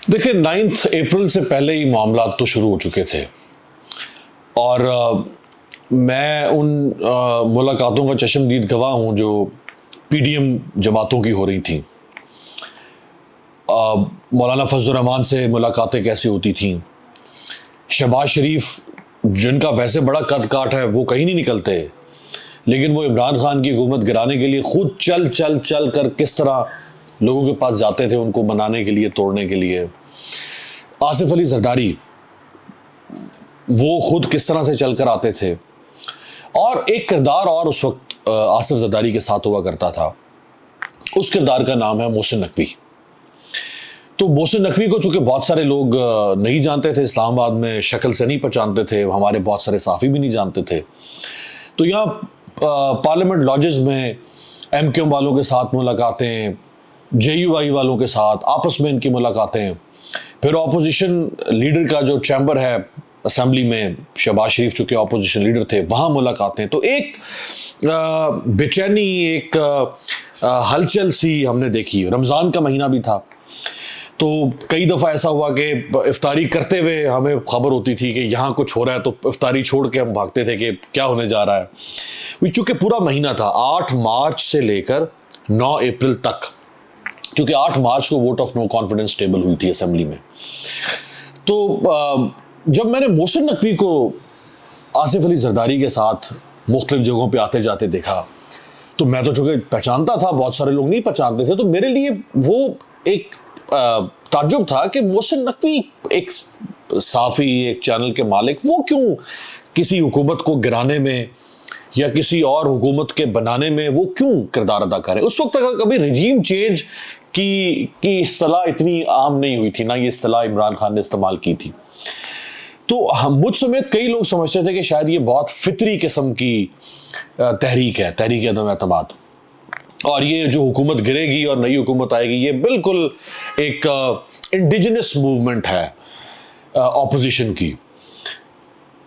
देखिए 9 अप्रैल से पहले ही मामला तो शुरू हो चुके थे और मैं उन मुलाकातों का चश्मदीद गवाह हूँ जो पीडीएम जमातों की हो रही थी। मौलाना फजल रहमान से मुलाकातें कैसी होती थीं। शहबाज शरीफ जिनका वैसे बड़ा कद काट है वो कहीं नहीं निकलते, लेकिन वो इमरान खान की हुकूमत गिराने के लिए खुद चल चल चल कर किस तरह लोगों के पास जाते थे उनको मनाने के लिए, तोड़ने के लिए। आसिफ अली जरदारी वो खुद किस तरह से चल कर आते थे। और एक किरदार और उस वक्त आसिफ जरदारी के साथ हुआ करता था, उस किरदार का नाम है मोहसिन नकवी। तो मोहसिन नकवी को चूंकि बहुत सारे लोग नहीं जानते थे, इस्लामाबाद में शक्ल से नहीं पहचानते थे, हमारे बहुत सारे साफ़ी भी नहीं जानते थे, तो यहाँ पार्लियामेंट लॉजेस में एमक्यूएम वालों के साथ मुलाकातें, जेयूआई वालों के साथ आपस में इनकी मुलाकातें, फिर ऑपोजिशन लीडर का जो चैम्बर है असेंबली में, शहबाज शरीफ चूँकि ऑपोजिशन लीडर थे, वहाँ मुलाकातें। तो एक बेचैनी, एक हलचल सी हमने देखी। रमज़ान का महीना भी था, तो कई दफ़ा ऐसा हुआ कि इफ्तारी करते हुए हमें खबर होती थी कि यहाँ कुछ हो रहा है, तो इफ्तारी छोड़ के हम भागते थे कि क्या होने जा रहा है। चूँकि पूरा महीना था 8 मार्च से लेकर 9 अप्रैल तक, क्योंकि 8 मार्च को vote of no confidence table हुई थी असेंबली में। तो जब मैंने मोहसिन नकवी को आसिफ अली जरदारी के साथ मुख्तलिफ जगहों पे आते जाते देखा, तो मैं तो चूँकि पहचानता था, बहुत सारे लोग नहीं पहचानते थे, तो मेरे लिए वो एक ताज्जुब था कि मोहसिन नकवी एक साफ़ी, एक चैनल के मालिक, वो क्यों किसी हुकूमत को गिराने में या किसी और हुकूमत के बनाने में वो क्यों किरदार अदा करें। उस वक्त तक कभी रिजीम चेंज की इस्तिलाह इतनी आम नहीं हुई थी, ना ये इस्तिलाह इमरान खान ने इस्तेमाल की थी। तो हम मुझ समेत कई लोग समझते थे कि शायद ये बहुत फितरी किस्म की तहरीक है, तहरीक अदम एतमाद, और ये जो हुकूमत गिरेगी और नई हुकूमत आएगी ये बिल्कुल एक इंडिजिनस मूवमेंट है ऑपोजिशन की।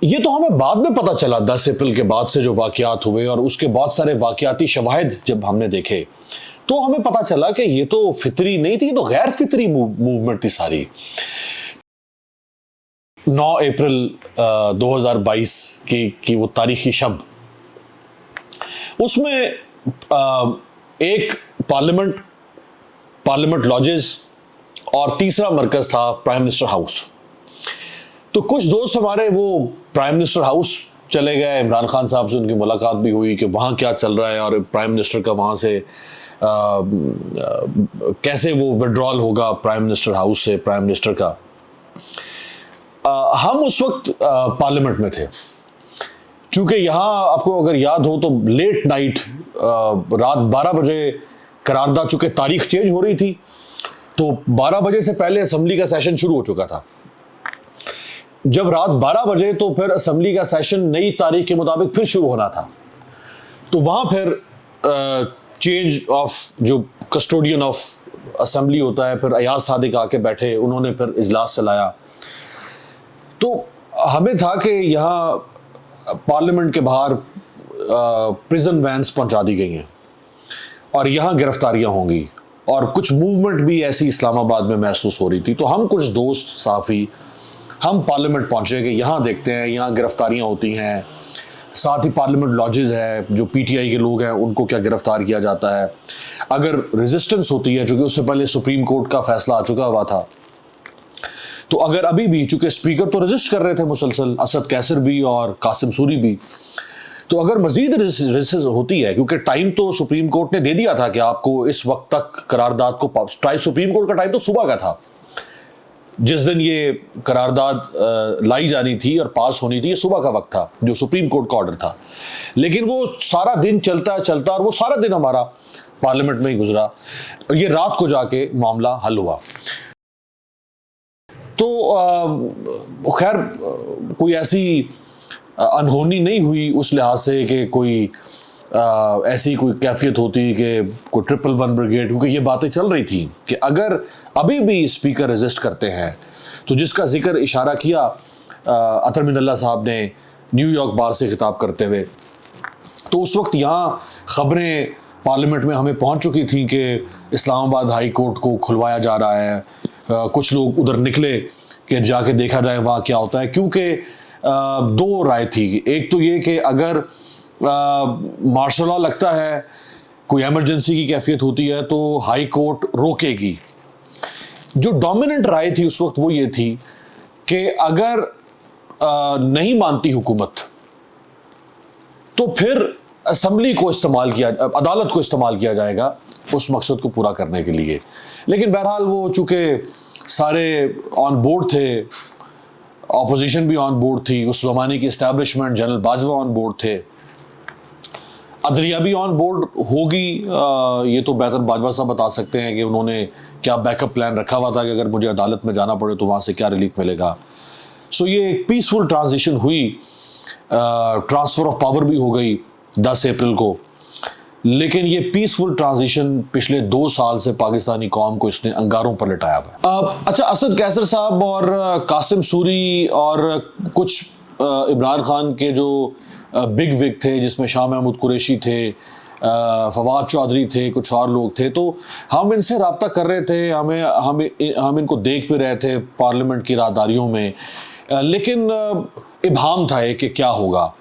ये तो हमें बाद में पता चला, 10 अप्रैल के बाद से जो वाक़यात हुए और उसके बहुत सारे वाक़याती शवाहिद जब हमने देखे, तो हमें पता चला कि ये तो फितरी नहीं थी, ये तो गैर फितरी मूवमेंट थी सारी। 9 अप्रैल 2022 की वो तारीखी शब, उसमें एक पार्लियामेंट लॉजेस और तीसरा मरकज़ था प्राइम मिनिस्टर हाउस। तो कुछ दोस्त हमारे वो प्राइम मिनिस्टर हाउस चले गए, इमरान खान साहब से उनकी मुलाकात भी हुई कि वहाँ क्या चल रहा है और प्राइम मिनिस्टर का वहाँ से कैसे वो विड्रॉल होगा प्राइम मिनिस्टर हाउस से, प्राइम मिनिस्टर का। हम उस वक्त पार्लियामेंट में थे, चूँकि यहाँ आपको अगर याद हो तो लेट नाइट रात 12 बजे करारदाद, चूँकि तारीख चेंज हो रही थी, तो 12 बजे से पहले असेंबली का सेशन शुरू हो चुका था। जब रात 12 बजे तो फिर असेंबली का सेशन नई तारीख के मुताबिक फिर शुरू होना था, तो वहाँ फिर चेंज ऑफ जो कस्टोडियन ऑफ असेंबली होता है, फिर अयाज सादिक आके बैठे, उन्होंने फिर इजलास चलाया। तो हमें था कि यहाँ पार्लियामेंट के बाहर प्रिजन वैन्स पहुँचा दी गई हैं और यहाँ गिरफ्तारियाँ होंगी, और कुछ मूवमेंट भी ऐसी इस्लामाबाद में महसूस हो रही थी। तो हम कुछ दोस्त साफ़ी हम पार्लियामेंट पहुँचे कि यहाँ देखते हैं, यहाँ गिरफ्तारियाँ होती हैं, साथ ही पार्लियामेंट लॉजेस है, जो पीटीआई के लोग हैं उनको क्या गिरफ्तार किया जाता है, अगर रेजिस्टेंस होती है, चूँकि उससे पहले सुप्रीम कोर्ट का फैसला आ चुका हुआ था, तो अगर अभी भी, चूँकि स्पीकर तो रजिस्ट कर रहे थे मुसलसल, असद कैसर भी और कासिम सूरी भी, तो अगर मजीद रेजिस्टेंस होती है, क्योंकि टाइम तो सुप्रीम कोर्ट ने दे दिया था कि आपको इस वक्त तक करारदाद को, सुप्रीम कोर्ट का टाइम तो सुबह का था, जिस दिन ये करारदाद लाई जानी थी और पास होनी थी, ये सुबह का वक्त था जो सुप्रीम कोर्ट का ऑर्डर था, लेकिन वो सारा दिन चलता और वो सारा दिन हमारा पार्लियामेंट में ही गुजरा, और ये रात को जाके मामला हल हुआ। तो खैर कोई ऐसी अनहोनी नहीं हुई उस लिहाज से कि कोई ऐसी कोई कैफियत होती कि कोई 111 ब्रिगेड, क्योंकि ये बातें चल रही थी कि अगर अभी भी स्पीकर रेजिस्ट करते हैं, तो जिसका जिक्र इशारा किया अतर मिनल्ला साहब ने न्यूयॉर्क बार से खिताब करते हुए, तो उस वक्त यहाँ खबरें पार्लियामेंट में हमें पहुँच चुकी थी कि इस्लामाबाद हाई कोर्ट को खुलवाया जा रहा है, कुछ लोग उधर निकले कि जाके देखा जाए वहाँ क्या होता है, क्योंकि दो राय थी। एक तो ये कि अगर मार्शल लॉ लगता है, कोई इमरजेंसी की कैफियत होती है, तो हाई कोर्ट रोकेगी। जो डोमिनेंट राय थी उस वक्त वो ये थी कि अगर नहीं मानती हुकूमत तो फिर असम्बली को इस्तेमाल किया, अदालत को इस्तेमाल किया जाएगा उस मकसद को पूरा करने के लिए। लेकिन बहरहाल वो चूँकि सारे ऑन बोर्ड थे, ऑपोजिशन भी ऑन बोर्ड थी, उस ज़माने की establishment, general Bajwa on board थे, अदलिया भी ऑन बोर्ड होगी। ये तो बेहतर बाजवा साहब बता सकते हैं कि उन्होंने क्या बैकअप प्लान रखा हुआ था कि अगर मुझे अदालत में जाना पड़े तो वहाँ से क्या रिलीफ मिलेगा। सो ये एक पीसफुल ट्रांजिशन हुई, ट्रांसफ़र ऑफ पावर भी हो गई 10 अप्रैल को। लेकिन ये पीसफुल ट्रांजिशन पिछले 2 साल से पाकिस्तानी कौम को इसने अंगारों पर लिटाया हुआ है। अच्छा, असद कैसर साहब और कासिम सूरी और कुछ इमरान खान के जो बिग विग थे, जिसमें शाह महमूद कुरैशी थे, फवाद चौधरी थे, कुछ और लोग थे, तो हम इनसे रब्ता कर रहे थे, हम इनको देख भी रहे थे पार्लियामेंट की राहदारियों में, लेकिन इब्हाम था कि क्या होगा।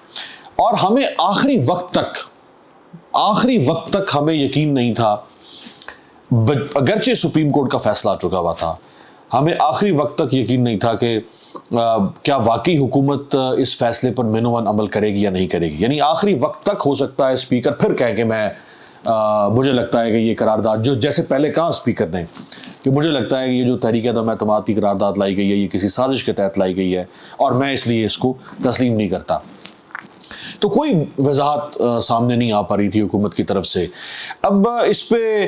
और हमें आखिरी वक्त तक हमें यकीन नहीं था, अगरचे सुप्रीम कोर्ट का फैसला आ चुका हुआ था, हमें आखिरी वक्त तक यकीन नहीं था कि क्या वाकई हुकूमत इस फैसले पर मिनोवन अमल करेगी या नहीं करेगी। यानी आखिरी वक्त तक हो सकता है स्पीकर फिर कहे कि मुझे लगता है कि ये करारदाद, जो जैसे पहले कहा स्पीकर ने कि मुझे लगता है कि ये जो तहरीक-ए-अदम एतमाद की करारदाद लाई गई है ये किसी साजिश के तहत लाई गई है और मैं इसलिए इसको तस्लीम नहीं करता। तो कोई वजाहत सामने नहीं आ पा रही थी हुकूमत की तरफ से। अब इस पे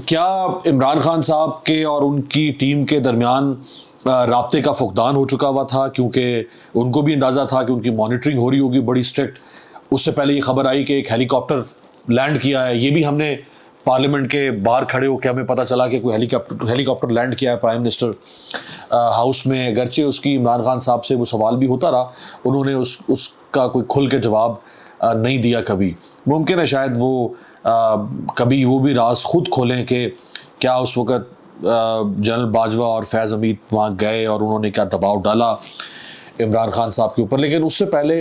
क्या इमरान खान साहब के और उनकी टीम के दरमियान राब्ते का फुकदान हो चुका हुआ था, क्योंकि उनको भी अंदाज़ा था कि उनकी मॉनिटरिंग हो रही होगी बड़ी स्ट्रिक्ट। उससे पहले ये खबर आई कि एक हेलीकॉप्टर लैंड किया है, ये भी हमने पार्लियामेंट के बाहर खड़े होकर हमें पता चला कि कोई हेलीकॉप्टर लैंड किया है प्राइम मिनिस्टर हाउस में। अगरचे उसकी इमरान खान साहब से वो सवाल भी होता रहा, उन्होंने उसका कोई खुल के जवाब नहीं दिया कभी। मुमकिन है शायद वो कभी वो भी राज खुद खोलें कि क्या उस वक़्त जनरल बाजवा और फैज़ हमीद वहाँ गए और उन्होंने क्या दबाव डाला इमरान खान साहब के ऊपर। लेकिन उससे पहले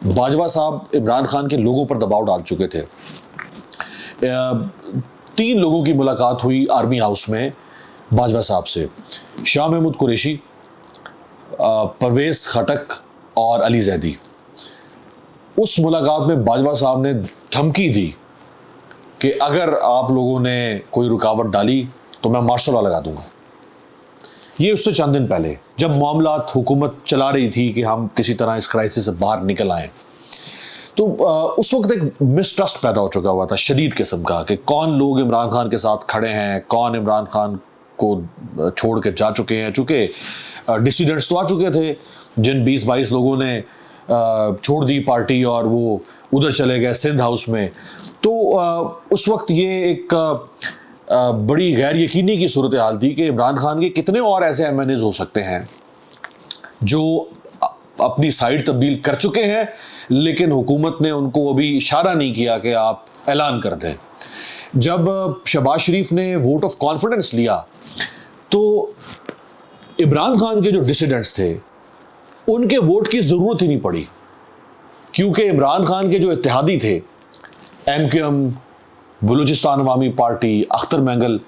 बाजवा साहब इमरान खान के लोगों पर दबाव डाल चुके थे। 3 लोगों की मुलाकात हुई आर्मी हाउस में बाजवा साहब से, शाह महमूद कुरैशी, परवेज़ खटक और अली जैदी। उस मुलाकात में बाजवा साहब ने धमकी दी कि अगर आप लोगों ने कोई रुकावट डाली तो मैं मार्शल लॉ लगा दूंगा। ये उससे चंद दिन पहले, जब मामलात हुकूमत चला रही थी कि हम किसी तरह इस क्राइसिस से बाहर निकल आएँ, तो उस वक्त एक मिसट्रस्ट पैदा हो चुका हुआ था शदीद किस्म का कि कौन लोग इमरान खान के साथ खड़े हैं, कौन इमरान खान को छोड़ के जा चुके हैं। चूँकि डिसीडेंट्स तो आ चुके थे, जिन 20-22 लोगों ने छोड़ दी पार्टी और वो उधर चले गए सिंध हाउस में। तो उस वक्त ये एक बड़ी गैर यकीनी की सूरत हाल थी कि इमरान खान के कितने और ऐसे MNAs हो सकते हैं जो अपनी साइड तब्दील कर चुके हैं, लेकिन हुकूमत ने उनको अभी इशारा नहीं किया कि आप ऐलान कर दें। जब शहबाज शरीफ ने वोट ऑफ कॉन्फिडेंस लिया तो इमरान खान के जो डिसिडेंट्स थे उनके वोट की ज़रूरत ही नहीं पड़ी, क्योंकि इमरान खान के जो इत्तेहादी थे, MQM, बलूचिस्तान अवामी पार्टी, अख्तर मैंगल,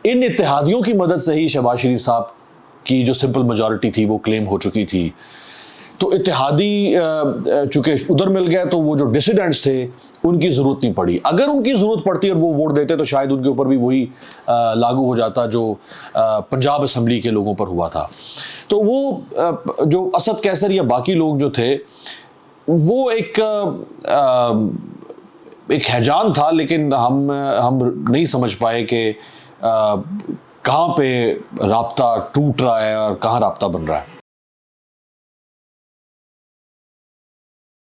इन इत्तेहादियों की मदद से ही शहबाज शरीफ साहब की जो सिंपल मेजॉरिटी थी वो क्लेम हो चुकी थी। तो इत्तेहादी चूँकि उधर मिल गया तो वो जो डिसिडेंट्स थे उनकी ज़रूरत नहीं पड़ी। अगर उनकी ज़रूरत पड़ती और वो वोट देते तो शायद उनके ऊपर भी वही लागू हो जाता जो पंजाब असम्बली के लोगों पर हुआ था। तो वो जो असद कैसर या बाकी लोग जो थे वो एक हैजान था, लेकिन हम नहीं समझ पाए कि कहाँ पे राब्ता टूट रहा है और कहाँ राब्ता बन रहा है।